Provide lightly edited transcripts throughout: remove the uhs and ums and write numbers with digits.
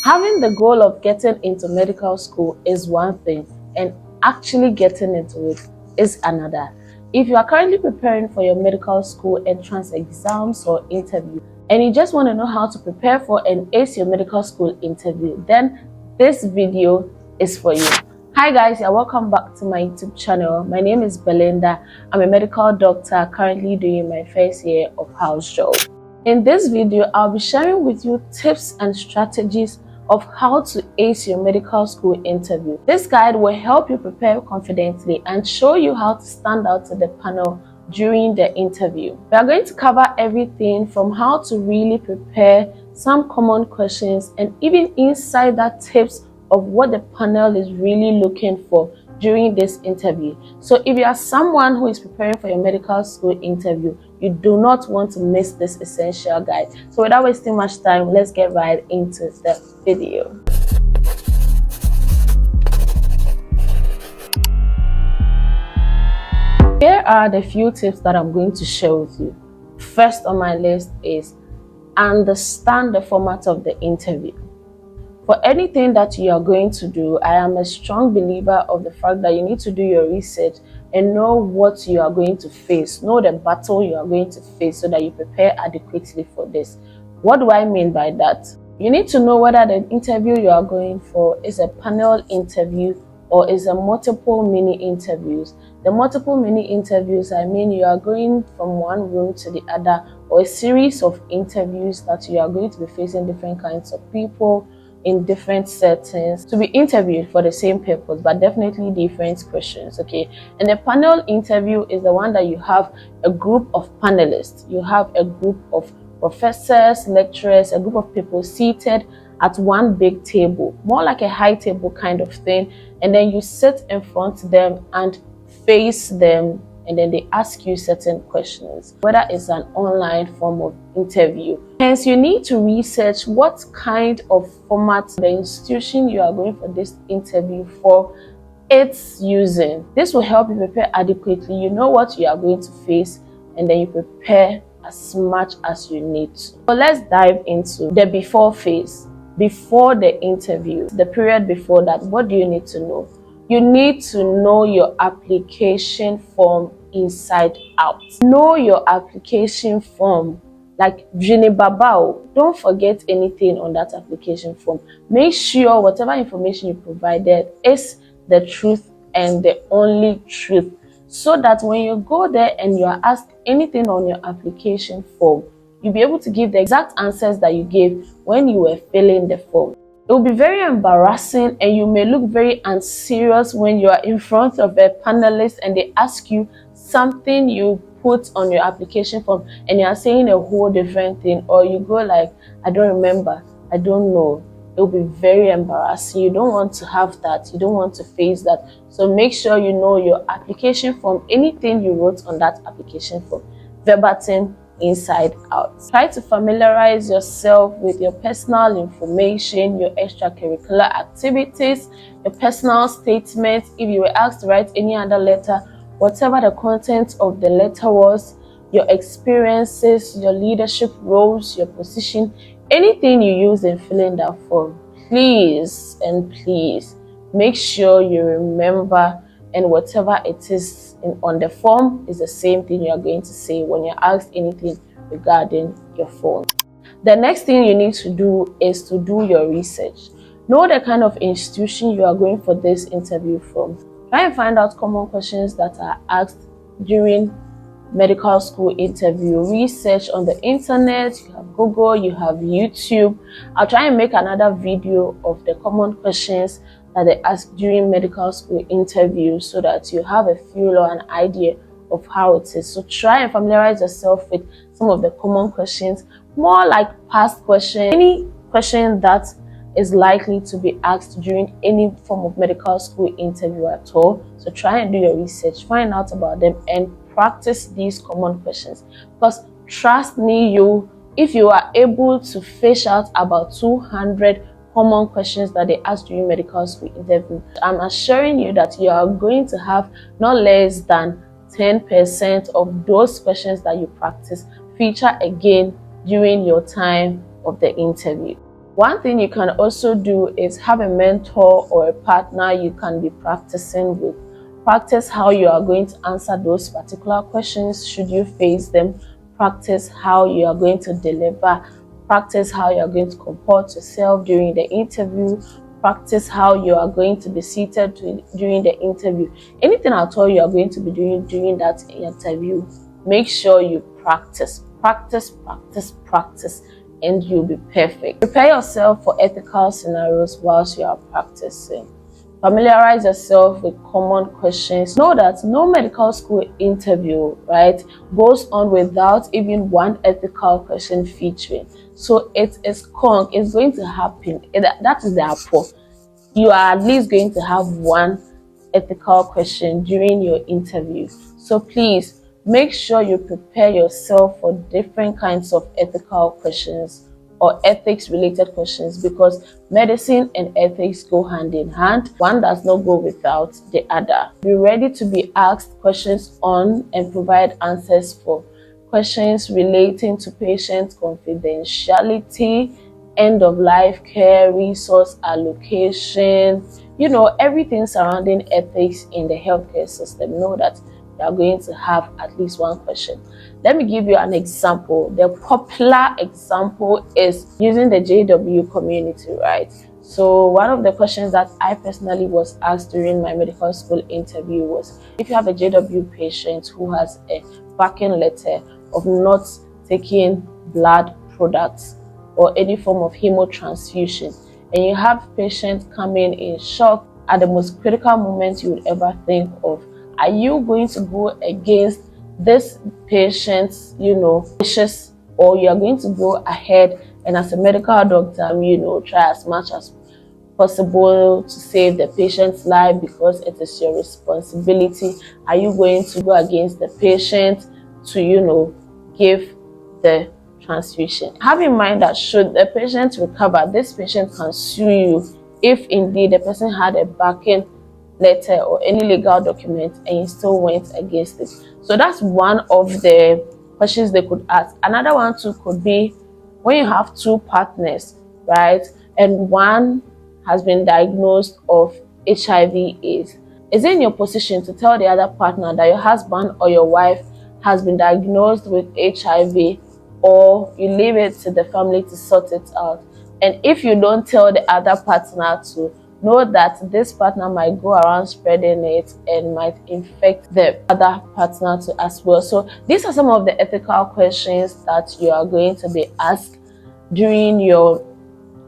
Having the goal of getting into medical school is one thing, and actually getting into it is another. If you are currently preparing for your medical school entrance exams or interview, and you just want to know how to prepare for and ace your medical school interview, then this video is for you. Hi guys, you're welcome back to my YouTube channel. My name is Belinda. I'm a medical doctor currently doing my first year of house job. In this video, I'll be sharing with you tips and strategies of how to ace your medical school interview. This guide will help you prepare confidently and show you how to stand out to the panel during the interview. We are going to cover everything from how to really prepare, some common questions, and even insider tips of what the panel is really looking for during this interview. So if you are someone who is preparing for your medical school interview, you do not want to miss this essential guide. So without wasting much time, let's get right into the video. Here are the few tips that I'm going to share with you. First on my list is understand the format of the interview. For anything that you are going to do, I am a strong believer of the fact that you need to do your research and know what you are going to face, know the battle you are going to face so that you prepare adequately for this. What do I mean by that? You need to know whether the interview you are going for is a panel interview or is a multiple mini interviews. The multiple mini interviews, I mean you are going from one room to the other, or a series of interviews that you are going to be facing different kinds of people in different settings to be interviewed for the same purpose, but definitely different questions. Okay, and the panel interview is the one that you have a group of panelists, you have a group of professors, lecturers, a group of people seated at one big table, more like a high table kind of thing, and then you sit in front of them and face them, and then they ask you certain questions, whether it's an online form of interview. Hence, you need to research what kind of format the institution you are going for this interview for it's using. This will help you prepare adequately. You know what you are going to face, and then you prepare as much as you need to. So let's dive into the before phase. Before the interview, the period before that, what do you need to know? You need to know your application form inside out. Know your application form like Jini Babao. Don't forget anything on that application form. Make sure whatever information you provided is the truth and the only truth, so that when you go there and you are asked anything on your application form, you'll be able to give the exact answers that you gave when you were filling the form. It will be very embarrassing and you may look very unserious when you are in front of a panelist and they ask you something you put on your application form and you are saying a whole different thing, or you go like, I don't remember, I don't know. It will be very embarrassing. You don't want to have that. You don't want to face that. So make sure you know your application form, anything you wrote on that application form, verbatim, inside out. Try to familiarize yourself with your personal information, your extracurricular activities, your personal statements. If you were asked to write any other letter, whatever the content of the letter was, your experiences, your leadership roles, your position, anything you use in filling that form, please and please make sure you remember, and whatever it is on the form is the same thing you are going to say when you're asked anything regarding your form. The next thing you need to do is to do your research. Know the kind of institution you are going for this interview from. Try and find out common questions that are asked during medical school interview. Research on the internet, you have Google, you have YouTube. I'll try and make another video of the common questions that they ask during medical school interviews so that you have a feel or an idea of how it is. So try and familiarize yourself with some of the common questions, more like past questions, any question that is likely to be asked during any form of medical school interview at all. So try and do your research, find out about them, and practice these common questions. Because trust me, if you are able to fish out about 200 common questions that they ask during medical school interview, I'm assuring you that you are going to have not less than 10% of those questions that you practice feature again during your time of the interview. One thing you can also do is have a mentor or a partner you can be practicing with. Practice how you are going to answer those particular questions should you face them. Practice how you are going to deliver. Practice how you are going to comport yourself during the interview. Practice how you are going to be seated during the interview. Anything at all you are going to be doing during that interview, make sure you practice, and you'll be perfect. Prepare yourself for ethical scenarios whilst you are practicing. Familiarize yourself with common questions. Know that no medical school interview, right, goes on without even one ethical question featuring. So it's going to happen. That is the apple. You are at least going to have one ethical question during your interview. So please make sure you prepare yourself for different kinds of ethical questions or ethics related questions, because medicine and ethics go hand in hand. One does not go without the other. Be ready to be asked questions on and provide answers for questions relating to patient confidentiality, end of life care, resource allocation, everything surrounding ethics in the healthcare system. Know that you are going to have at least one question. Let me give you an example. The popular example is using the JW community, right? So one of the questions that I personally was asked during my medical school interview was, if you have a JW patient who has a backing letter of not taking blood products or any form of hemotransfusion, and you have patients coming in shock at the most critical moment you would ever think of, are you going to go against this patient's, wishes, or you are going to go ahead and as a medical doctor, try as much as possible to save the patient's life because it is your responsibility? Are you going to go against the patient to, give the transfusion? Have in mind that should the patient recover, this patient can sue you if indeed the person had a backing letter or any legal document and you still went against it. So that's one of the questions they could ask. Another one too could be, when you have two partners, right, and one has been diagnosed of HIV/AIDS, is it in your position to tell the other partner that your husband or your wife has been diagnosed with HIV, or you leave it to the family to sort it out? And if you don't tell the other partner to, know that this partner might go around spreading it and might infect the other partner too as well. So these are some of the ethical questions that you are going to be asked during your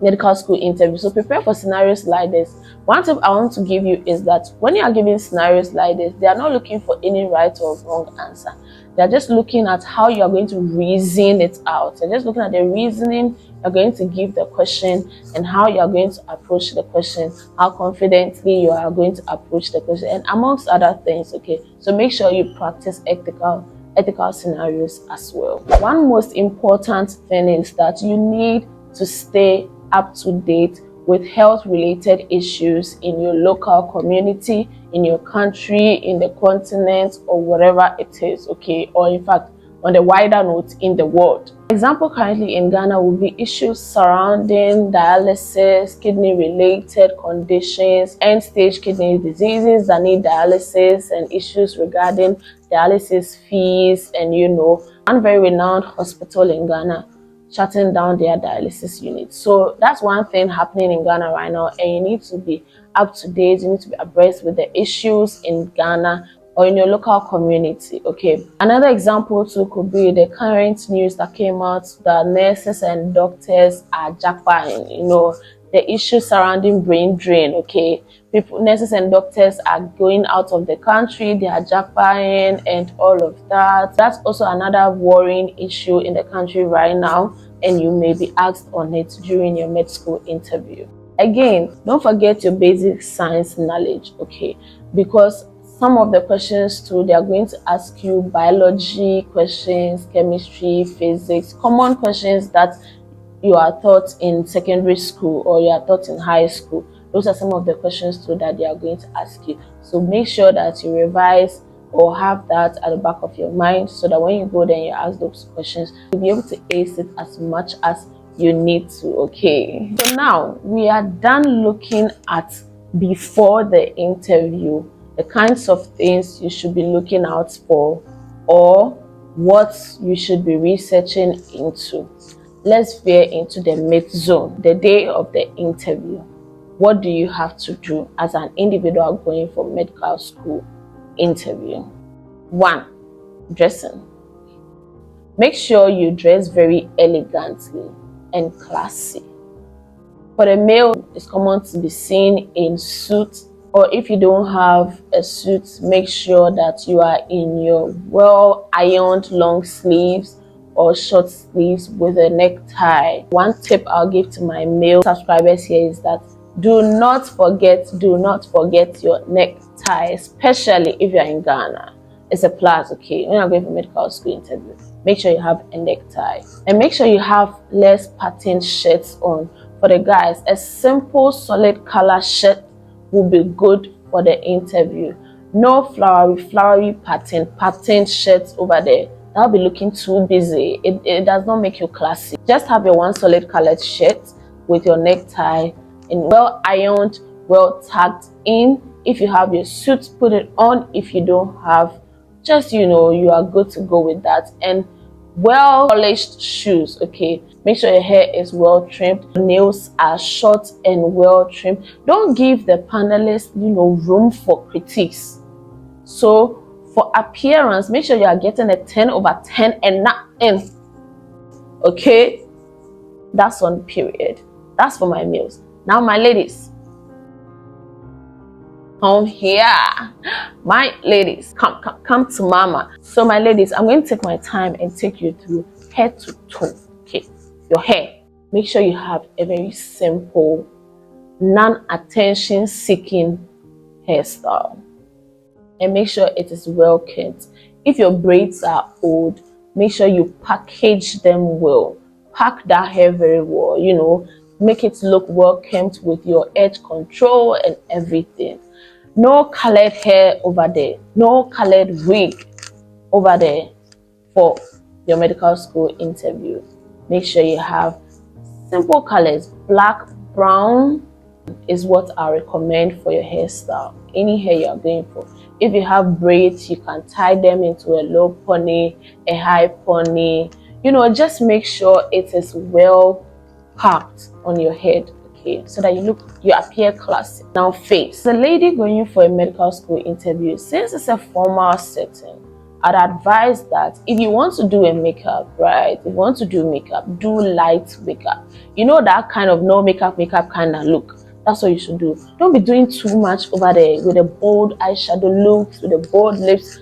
medical school interview. So prepare for scenarios like this. One tip I want to give you is that when you are giving scenarios like this, they are not looking for any right or wrong answer. They are just looking at how you are going to reason it out. They're just looking at the reasoning you're going to give the question and how you are going to approach the question, how confidently you are going to approach the question, and amongst other things. Okay, so make sure you practice ethical scenarios as well. One most important thing is that you need to stay up to date with health-related issues in your local community, in your country, in the continent, or whatever it is, okay? Or in fact, on the wider note, in the world. Example currently in Ghana will be issues surrounding dialysis, kidney-related conditions, end-stage kidney diseases that need dialysis, and issues regarding dialysis fees, and one very renowned hospital in Ghana shutting down their dialysis unit. So that's one thing happening in Ghana right now, and you need to be up to date. You need to be abreast with the issues in Ghana or in your local community. Okay, another example too could be the current news that came out that nurses and doctors are jackpotting, the issues surrounding brain drain. Okay, nurses and doctors are going out of the country, they are jackpotting and all of that. That's also another worrying issue in the country right now, and you may be asked on it during your med school interview. Again, don't forget your basic science knowledge, okay, because some of the questions too, they are going to ask you biology questions, chemistry, physics, common questions that you are taught in secondary school or you are taught in high school. Those are some of the questions too that they are going to ask you. So make sure that you revise or have that at the back of your mind, so that when you go there and you ask those questions, you'll be able to ace it as much as you need to. Okay, so now we are done looking at before the interview, the kinds of things you should be looking out for or what you should be researching into. Let's veer into the mid zone, the day of the interview. What do you have to do as an individual going for medical school interview? 1. Dressing. Make sure you dress very elegantly and classy. For the male, it's common to be seen in suits, or if you don't have a suit, make sure that you are in your well-ironed long sleeves or short sleeves with a necktie. One tip I'll give to my male subscribers here is that do not forget your necktie, especially if you're in Ghana. It's a plus, okay? When you're going for medical school interview, make sure you have a necktie. And make sure you have less patterned shirts on. For the guys, a simple solid color shirt will be good for the interview. No flowery patterned shirts over there. That'll be looking too busy. It does not make you classy. Just have your one solid colored shirt with your necktie and well ironed, well tucked in. If you have your suit, put it on. If you don't have, just you are good to go with that. And well polished shoes. Okay, make sure your hair is well trimmed, your nails are short and well trimmed. Don't give the panelists room for critiques. So for appearance, make sure you are getting a 10/10 and not in. Okay, that's on period. That's for my males. Now my ladies, come here. My ladies, come to mama. So my ladies, I'm going to take my time and take you through head to toe. Okay, your hair, make sure you have a very simple, non-attention seeking hairstyle, and make sure it is well kept. If your braids are old, make sure you package them well. Pack that hair very well, make it look well kept with your edge control and everything. No colored hair over there, no colored wig over there for your medical school interview. Make sure you have simple colors. Black, brown is what I recommend for your hairstyle. Any hair you are going for. If you have braids, you can tie them into a low pony, a high pony. Just make sure it is well packed on your head, okay, so that you appear classy. Now face. The lady going for a medical school interview, since it's a formal setting, I'd advise that if you want to do a makeup, right, if you want to do makeup, do light makeup. That kind of no makeup kind of look. That's what you should do. Don't be doing too much over there with a bold eyeshadow looks, with a bold lips.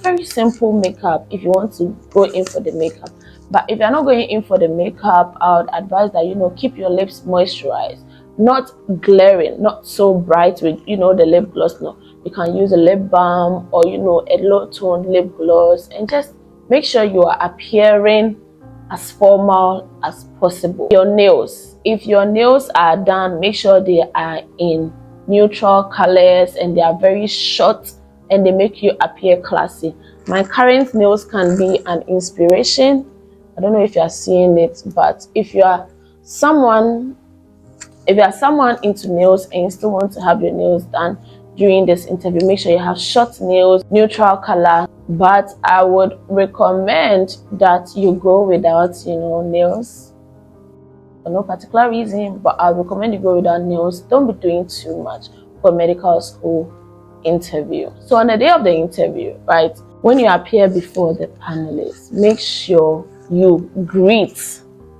Very simple makeup if you want to go in for the makeup. But if you're not going in for the makeup, I would advise that keep your lips moisturized, not glaring, not so bright with the lip gloss. No, you can use a lip balm or a low toned lip gloss, and just make sure you are appearing as formal as possible. Your nails, if your nails are done, make sure they are in neutral colors and they are very short and they make you appear classy. My current nails can be an inspiration. I don't know if you are seeing it, but if you are someone into nails and you still want to have your nails done during this interview, make sure you have short nails, neutral color. But I would recommend that you go without nails for no particular reason, but I recommend you go without nails. Don't be doing too much for medical school interview. So on the day of the interview, right, when you appear before the panelists, make sure you greet.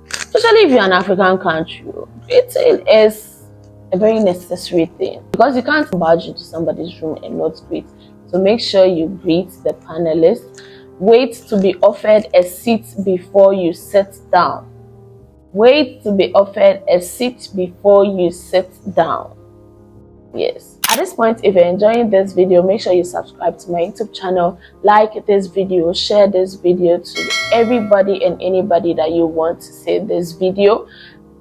Especially if you're an African country, greeting is a very necessary thing, because you can't barge into somebody's room and not greet. So make sure you greet the panelists. Wait to be offered a seat before you sit down. Wait to be offered a seat before you sit down. Yes. At this point, if you're enjoying this video, make sure you subscribe to my YouTube channel, like this video, share this video to everybody and anybody that you want to see this video,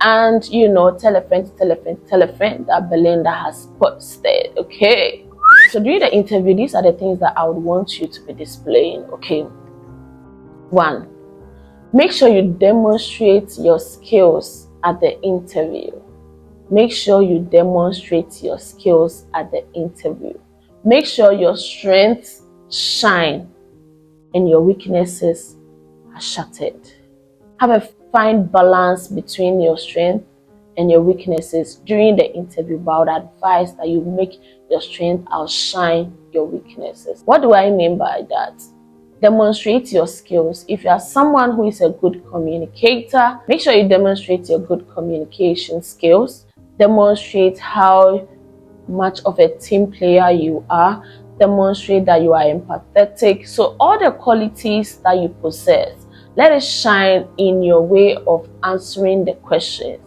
and tell a friend that Belinda has posted. Okay, so during the interview, these are the things that I would want you to be displaying. Okay, 1, Make sure you demonstrate your skills at the interview. Make sure you demonstrate your skills at the interview. Make sure your strengths shine and your weaknesses are shattered. Have a fine balance between your strength and your weaknesses during the interview, but I would advise that you make your strength outshine your weaknesses. What do I mean by that? Demonstrate your skills. If you are someone who is a good communicator, make sure you demonstrate your good communication skills. Demonstrate how much of a team player you are. Demonstrate that you are empathetic. So all the qualities that you possess, let it shine in your way of answering the questions.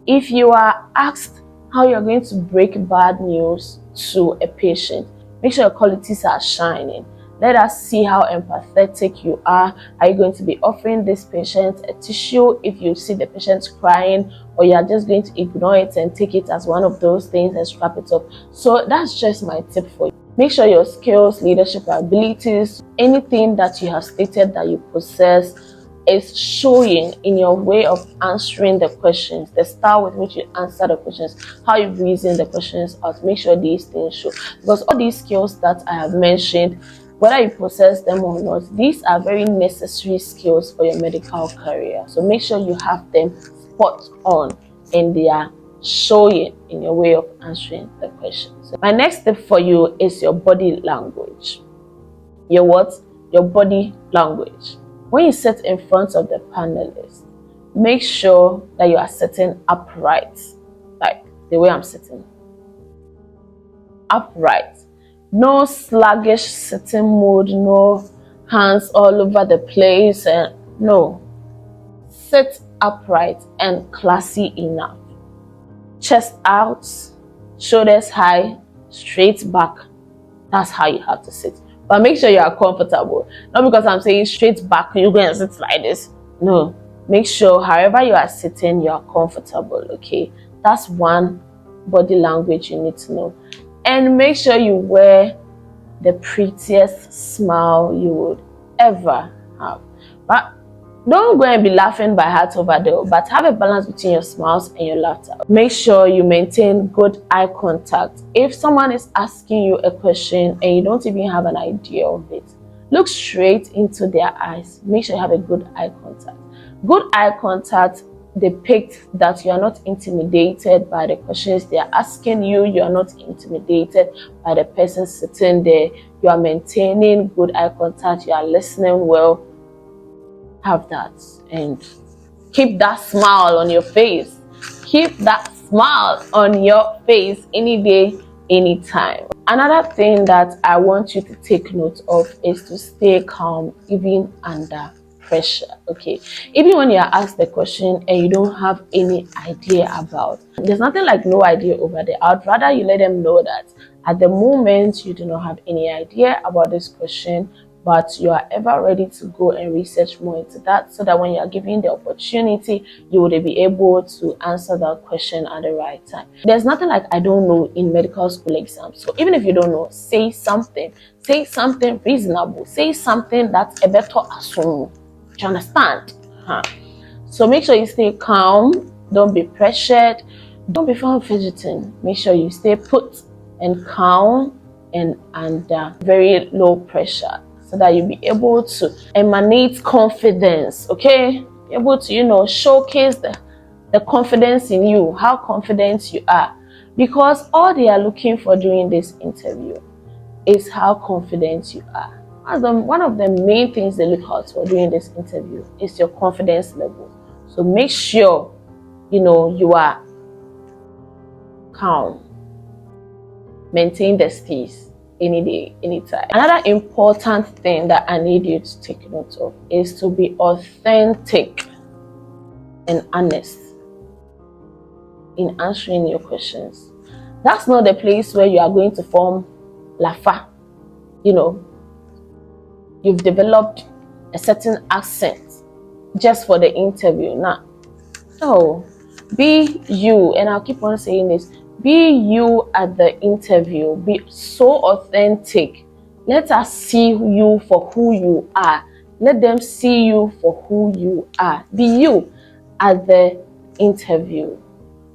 If you are asked how you're going to break bad news to a patient, make sure your qualities are shining. Let us see how empathetic you are. Are you going to be offering this patient a tissue if you see the patient crying, or you are just going to ignore it and take it as one of those things and scrap it up? So that's just my tip for you. Make sure your skills, leadership abilities, anything that you have stated that you possess is showing in your way of answering the questions, the style with which you answer the questions, how you reason the questions out. Make sure these things show, because all these skills that I have mentioned, whether you possess them or not, these are very necessary skills for your medical career. So make sure you have them spot on and they are showing in your way of answering the questions. So my next tip for you is your body language. Your what? Your body language. When you sit in front of the panelists, make sure that you are sitting upright, like the way I'm sitting. Upright. No sluggish sitting mood, no hands all over the place, and no. Sit upright and classy enough. Chest out, shoulders high, straight back. That's how you have to sit. But make sure you are comfortable. Not because I'm saying straight back, you're going to sit like this. No. Make sure however you are sitting, you are comfortable, okay? That's one body language you need to know. And make sure you wear the prettiest smile you would ever have. But don't go and be laughing by heart over there, but have a balance between your smiles and your laughter. Make sure you maintain good eye contact. If someone is asking you a question and you don't even have an idea of it, look straight into their eyes. Make sure you have a good eye contact. Good eye contact depicts that you are not intimidated by the questions they are asking you. You are not intimidated by the person sitting there. You are maintaining good eye contact. You are listening well. Have that and keep that smile on your face. Keep that smile on your face any day, anytime. Another thing that I want you to take note of is to stay calm even under pressure. Okay, even when you are asked the question and you don't have any idea about, there's nothing like no idea over there. I'd rather you let them know that at the moment you do not have any idea about this question, but you are ever ready to go and research more into that, so that when you are given the opportunity, you would be able to answer that question at the right time. There's nothing like I don't know in medical school exams. So even if you don't know, say something reasonable, say something that's a better assume. Do you understand? So make sure you stay calm, don't be pressured, don't be found fidgeting. Make sure you stay put and calm and under very low pressure, so that you'll be able to emanate confidence, okay? Be able to, showcase the confidence in you, how confident you are. Because all they are looking for during this interview is how confident you are. One of the main things they look out for during this interview is your confidence level. So make sure, you are calm. Maintain the peace. Any day, anytime. Another important thing that I need you to take note of is to be authentic and honest in answering your questions. That's not the place where you are going to form lafa. You've developed a certain accent just for the interview. No, be you, and I'll keep on saying this. Be you at the interview. Be so authentic. Let us see you for who you are. Let them see you for who you are. Be you at the interview.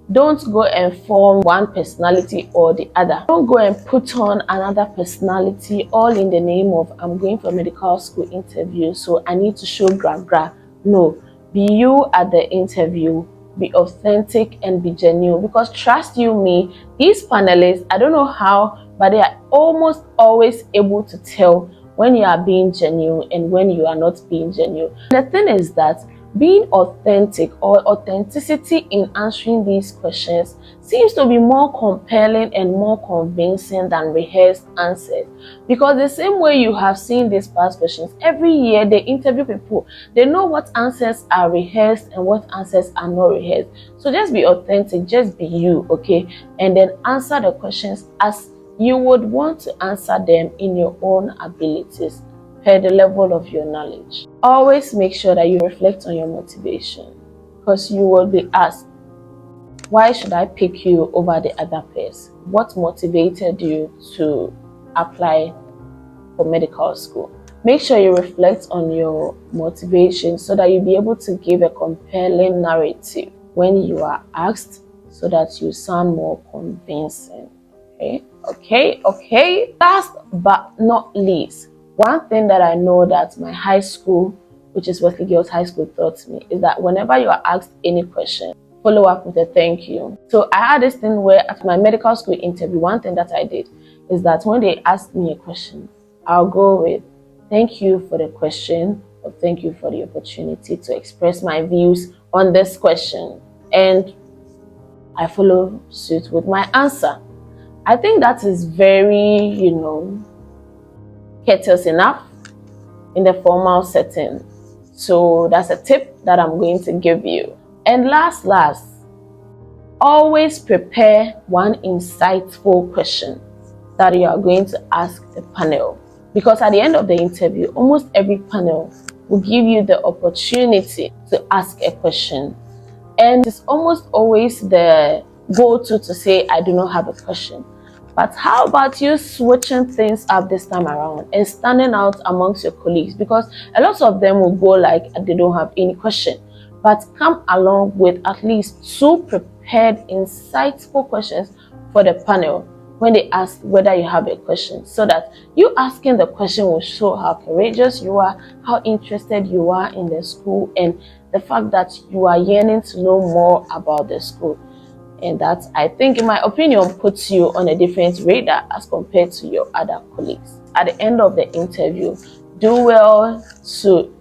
Don't go and form one personality or the other. Don't go and put on another personality, all in the name of, I'm going for a medical school interview, so I need to show gra. No, be you at the interview. Be authentic and be genuine, because trust you me, these panelists, I don't know how, but they are almost always able to tell when you are being genuine and when you are not being genuine. The thing is that being authentic, or authenticity in answering these questions, seems to be more compelling and more convincing than rehearsed answers. Because the same way you have seen these past questions, every year they interview people. They know what answers are rehearsed and what answers are not rehearsed. So just be authentic, just be you, okay? And then answer the questions as you would want to answer them in your own abilities, per the level of your knowledge. Always make sure that you reflect on your motivation, because you will be asked, why should I pick you over the other person? What motivated you to apply for medical school? Make sure you reflect on your motivation so that you'll be able to give a compelling narrative when you are asked, so that you sound more convincing. Okay. Last but not least, one thing that I know that my high school, which is Wesley Girls High School, taught me is that whenever you are asked any question, follow up with a thank you. So I had this thing where at my medical school interview, one thing that I did is that when they asked me a question, I'll go with thank you for the question, or thank you for the opportunity to express my views on this question. And I follow suit with my answer. I think that is very, courteous enough in the formal setting. So that's a tip that I'm going to give you. And last, always prepare one insightful question that you are going to ask the panel. Because at the end of the interview, almost every panel will give you the opportunity to ask a question. And it's almost always the go-to to say, I do not have a question. But how about you switching things up this time around and standing out amongst your colleagues? Because a lot of them will go like they don't have any question. But come along with at least 2 prepared, insightful questions for the panel when they ask whether you have a question, so that you asking the question will show how courageous you are, how interested you are in the school, and the fact that you are yearning to know more about the school. And that, I think, in my opinion, puts you on a different radar as compared to your other colleagues. At the end of the interview, do well to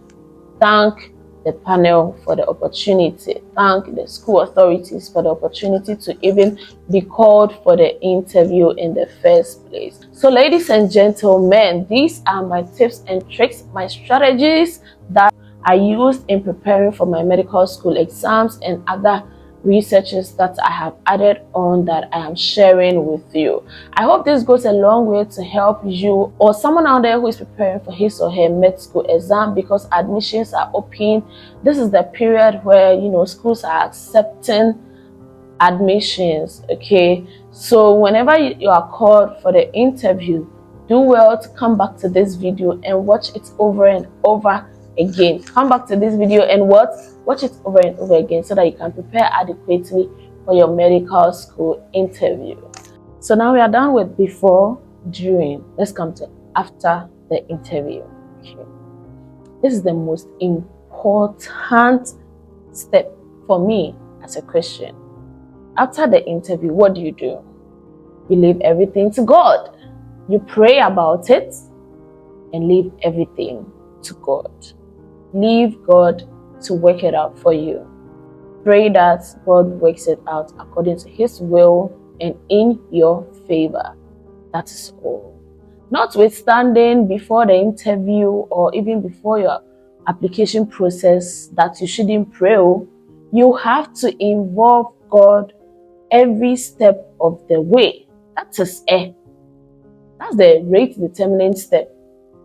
thank the panel for the opportunity, thank the school authorities for the opportunity to even be called for the interview in the first place. So ladies and gentlemen, these are my tips and tricks, my strategies that I used in preparing for my medical school exams and other researches that I have added on that I am sharing with you. I hope this goes a long way to help you or someone out there who is preparing for his or her med school exam, because admissions are open. This is the period where schools are accepting admissions. Okay, so whenever you are called for the interview, do well to come back to this video and watch it over and over again. Come back to this video and watch it over and over again, so that you can prepare adequately for your medical school interview. So now we are done with before, during. Let's come to after the interview. Okay. This is the most important step for me as a Christian. After the interview, what do? You leave everything to God. You pray about it and leave everything to God. Leave God to work it out for you. Pray that God works it out according to His will and in your favor. That is all. Notwithstanding, before the interview or even before your application process, that you shouldn't pray. You have to involve God every step of the way. That's the rate determining step.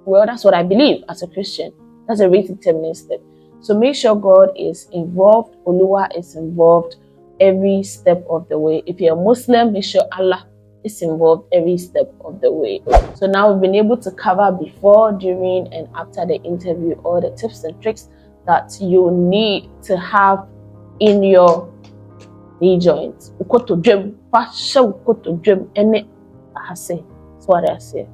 Well, that's what I believe as a Christian. That's a rate determining step. So make sure God is involved, Oluwa is involved every step of the way. If you're a Muslim, make sure Allah is involved every step of the way. So now we've been able to cover before, during, and after the interview all the tips and tricks that you need to have in your knee joints. Ukoto gym, fasha ukoto gym, ene ahase. That's what I say.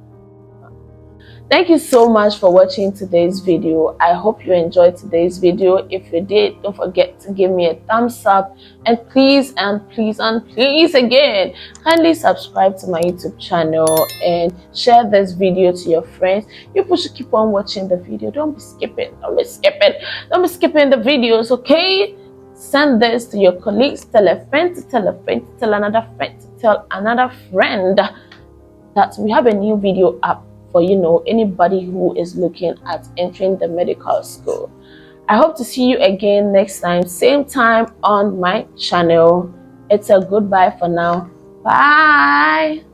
Thank you so much for watching today's video. I hope you enjoyed today's video. If you did, don't forget to give me a thumbs up, and please again, kindly subscribe to my YouTube channel and share this video to your friends. You should keep on watching the video. Don't be skipping the videos, okay? Send this to your colleagues, tell a friend to tell a friend to tell another friend to tell another friend that we have a new video up for anybody who is looking at entering the medical school. I hope to see you again next time, same time on my channel. It's a goodbye for now. Bye.